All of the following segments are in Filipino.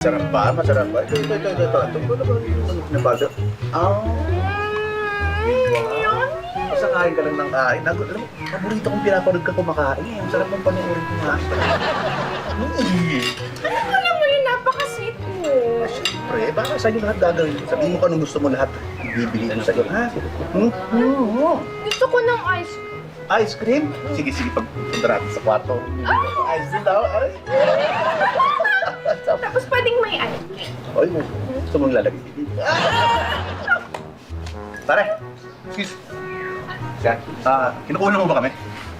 Sarap ba? Masarap ba? Ito. Ito na ba? Basta kain ka lang ng kain. Alam mo, paborito kong pinapanood ka kumakain. Ang sarap ng panoorin kumain. Alam mo naman yun, napaka-sweet mo. Siyempre, baka sa'yo lahat gagawin. Sabihin mo kung anong gusto mo lahat. Bibili ko sa'yo, ha? Gusto ko ng ice cream. Ice cream? Sige, pagpunta natin sa kwarto. Ice cream daw? Ay! Tapos pwedeng may ice cream. Oy, gusto mong lalagay dito. Tara! Excuse. Kinukunan mo ba kami?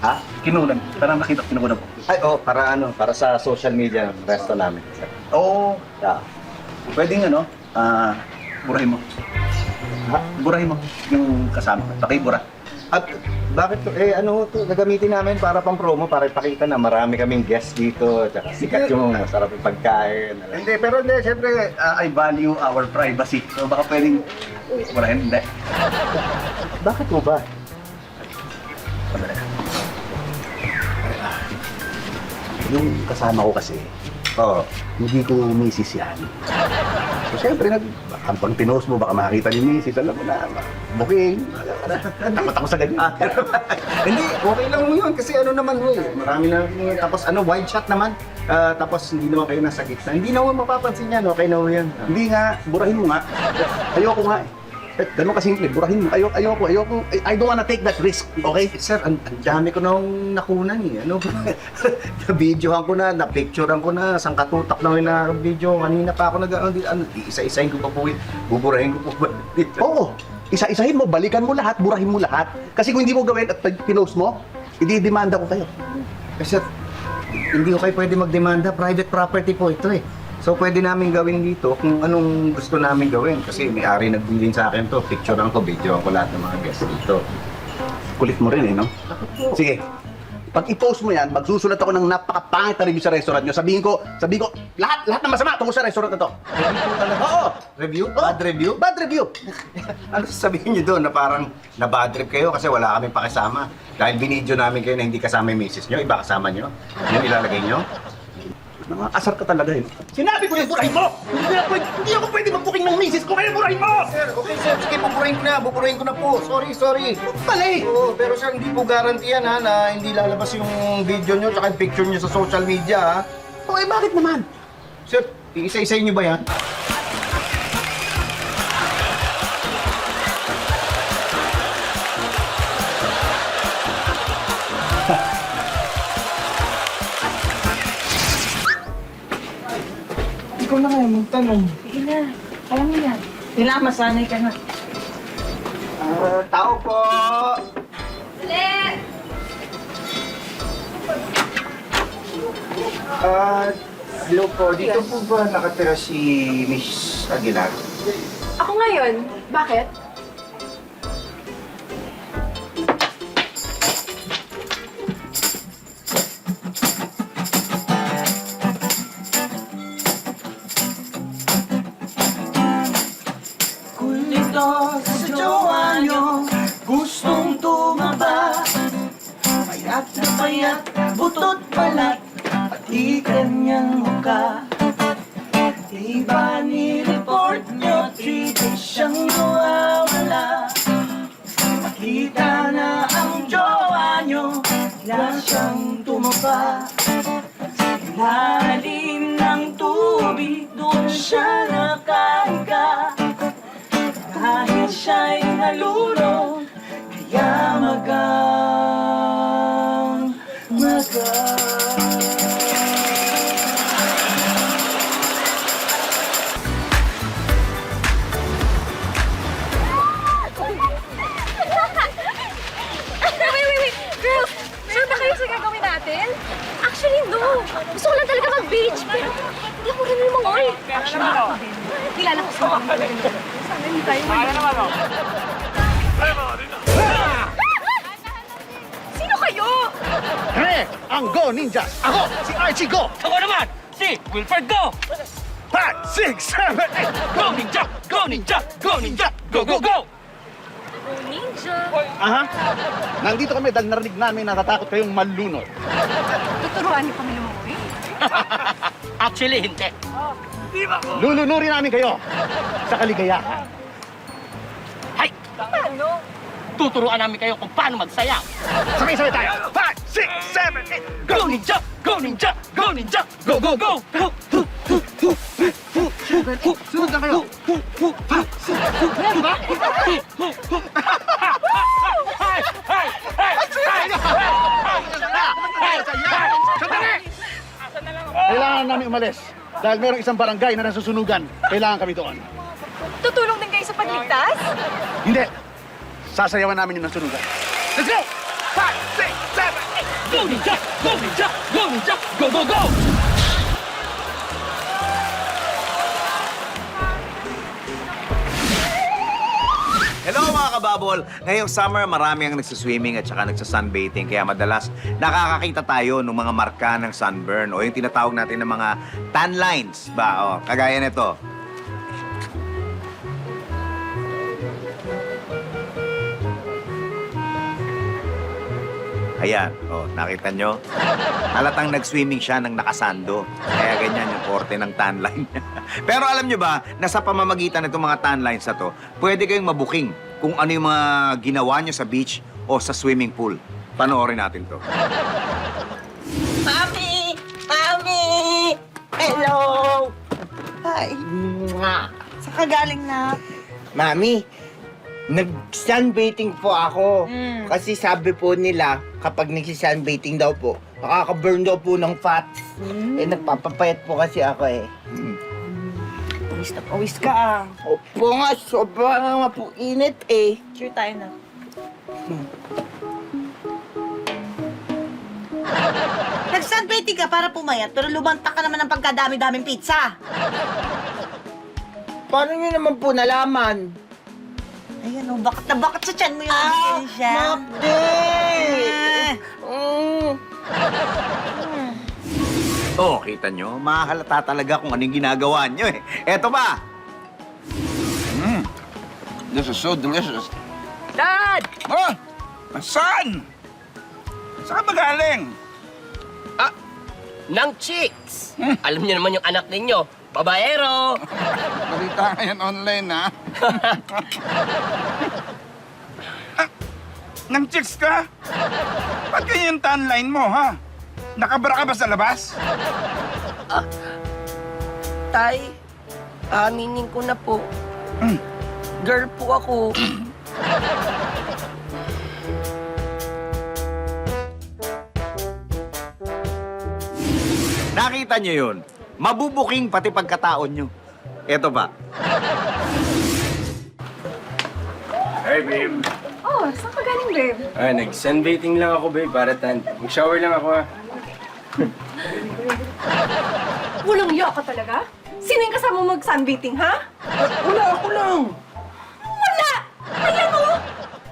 Ha? Kinunan. Parang nakita ko kinukunan mo. Ay, para sa social media ng resto namin. Oo. Yeah. Pwedeng burahin mo. Ha? Burahin mo yung kasama. Pakibura. At bakit gagamitin namin para pang promo, para ipakita na marami kaming guests dito, tsaka sikat yung masarap yung pagkain. Pero siyempre, I value our privacy. So baka pwedeng burahin, hindi. Bakit mo ba? Yung kasama ko kasi, Oo. hindi ko misis yan. So siyempre, pag pinost mo, baka makakita ni misis, alam mo na, booking. Takot ako sa ganyan. Hindi, okay lang mo yun kasi naman marami na, tapos wide shot naman. Tapos hindi naman kayo nasa gitna. Hindi naman mapapansin yan, okay na yan. Hindi nga, burahin mo nga. Ayoko nga eh. Ganun kasimple, burahin mo. Ayoko. I don't wanna take that risk, okay? Sir, ang dami ko nang nakunan eh. Na-videohan ko na, na-picturean ko na, sangkatutak na video. Kanina pa ako isa-isahin ko pa po, buburahin ko po ba dito. Oo. Isa-isahin mo, balikan mo lahat, burahin mo lahat. Kasi kung hindi mo gawin at pinost mo, i-demanda ko kayo. Sir, hindi ko kayo pwede magdemanda. Private property po ito eh. So pwede namin gawin dito kung anong gusto namin gawin. Kasi may-ari nagbilin sa akin to. Picturean ko, videoan ko lahat ng mga guests dito. Kulit mo rin eh, no? Sige. Pag i-post mo yan, magsusulat ako ng napakapangit na review sa restaurant nyo. Sabihin ko, lahat ng masama tungkol sa restaurant na to. Review po talaga? Oo. Review? Bad review? Bad review. Ano sasabihin nyo doon na parang na-bad trip kayo kasi wala kaming pakisama? Dahil binidyo namin kayo na hindi kasama yung misis nyo, iba kasama nyo? Yung ilalagay nyo? Asar ka talaga eh. Sinabi ko yung burahin mo! Hindi ako pwede mag-booking ng misis ko, kaya burahin mo! Sir, okay sir, sige, buburahin ko na po. Sorry. Pala eh! Oo, pero sir, hindi po guarantee yan ha, na hindi lalabas yung video nyo tsaka yung picture nyo sa social media ha. Okay, bakit naman? Sir, isa-isayin nyo ba yan? Ikaw na kaya magtanong. Sige na, alam mo yan. Kailangan masanay ka na. Tao po! Ulit! Hello po, dito po ba nakatira si Miss Aguilar? Ako ngayon, bakit? Kulito sa jowa nyo, gustong tumaba. Payat na payat, butot balat, pati kanyang muka. Diba ni-report nyo, 3 days siyang nawawala. Makita na ang jowa nyo, bigla siyang tumaba. Sa ilalim ng tubig, doon siya nakahiga. Kahit siya'y nalulog, kaya magang. Wait. Girls, sure ba kayo sa gagawin natin? Actually, no. Gusto ko lang talaga mag-beach, pero hindi ako rin yung mga oy. Actually, kilala ko sa mga sana hindi tayo Sino kayo? Kami, ang Go Ninjas! Ako, si Archie Go! Ako naman, si Wilfred Go! 5, 6, 7, 8! Go Ninja! Go Ninja! Go Ninja! Go, go, go! Ninja. Aha. Nandito kami dahil narinig namin natatakot kayong malunod. Tuturuan niyo kami lumangoy? Actually, hindi. Lulunurin namin kayo sa kaligayahan. Hay! Paano? Tuturuan namin kayo kung paano magsayaw. Sabay-sabay tayo. 5, 6, 7, 8. Go ninja! Go ninja! Go ninja! Go, go, go! Sunod na kayo. Meron ba? Hay! Hay! Hay! Sandali! Kailangan namin umalis. Dahil merong isang barangay na nasusunugan. Kailangan kami doon. Tutulong din kayo sa pagligtas? Hindi. Sasayawan namin yung nasunugan. Let's go! 5, 6, 7, 8. Go ninja! Go ninja! Go ninja! Go, go, go! Hello mga kababol! Ngayong summer, marami ang nagsiswimming at saka nagsasunbathing. Kaya madalas nakakakita tayo ng mga marka ng sunburn o yung tinatawag natin ng mga tan lines ba? O, kagaya nito. Ayan, nakita nyo? Halatang nag-swimming siya ng nakasando. Kaya ganyan yung korte ng tan line. Pero alam nyo ba, na sa pamamagitan ng mga tan lines na to, pwede kayong mabuking kung ano yung mga ginawa nyo sa beach o sa swimming pool. Panoorin natin to. Mami! Mami! Hello! Hi! Saan ka galing na? Mami, nag-sunbathing po ako. Kasi sabi po nila, kapag nag-sunbathing daw po, nakaka-burn daw po ng fats. Eh, nagpapapayat po kasi ako eh. Pawis na pawis ka ah. Opo nga, sobrang nga po init eh. Cheer tayo na. Nag-sunbathing ka para pumayat, pero lumanta ka naman ng pagkadami-daming pizza. Paano nyo naman po nalaman? Ayan o, bakat na bakat sa tiyan mo yun. Ganyan siya. Oh, kita nyo? Mahalata talaga kung anong ginagawa nyo eh. Eto ba? This is so delicious. Dad! Oh! Saan? Saan ka ba galing? Nang chicks! Alam niyo naman yung anak ninyo, babaero! Balita ngayon online, ha? Nang chicks ka? Ba't ganyan yung tan line mo, ha? Nakabara ka ba sa labas? Tay, aminin ko na po. Girl po ako. Nakita nyo yun? Mabubuking pati pagkataon nyo. Eto ba? Hi, babe. Oh, saan ka galing, babe? Nag-sunbathing lang ako, babe, para tan. Mag-shower lang ako, ha. Walang iya ka talaga? Sino yung kasama mo mag-sunbathing, ha? Wala, ako lang. Wala! Ayan o!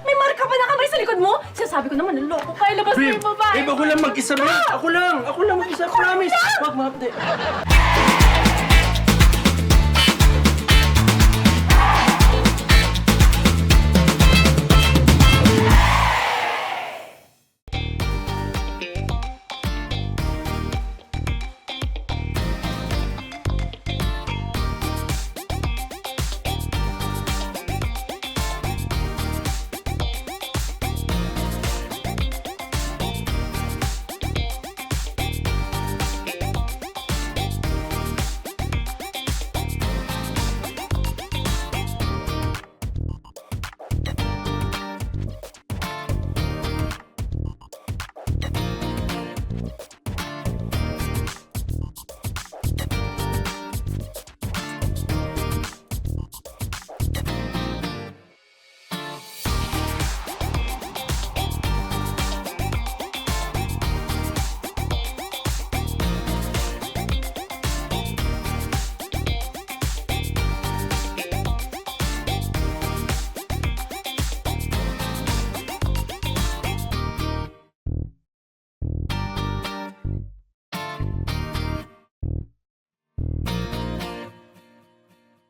May marka pa na kamay sa likod mo? Sinasabi ko naman, naloko ka. Ilabas mo yung babae. Babe, ako lang mag-isa, babe. Ako lang mag-isa, promise. Wag ma-update.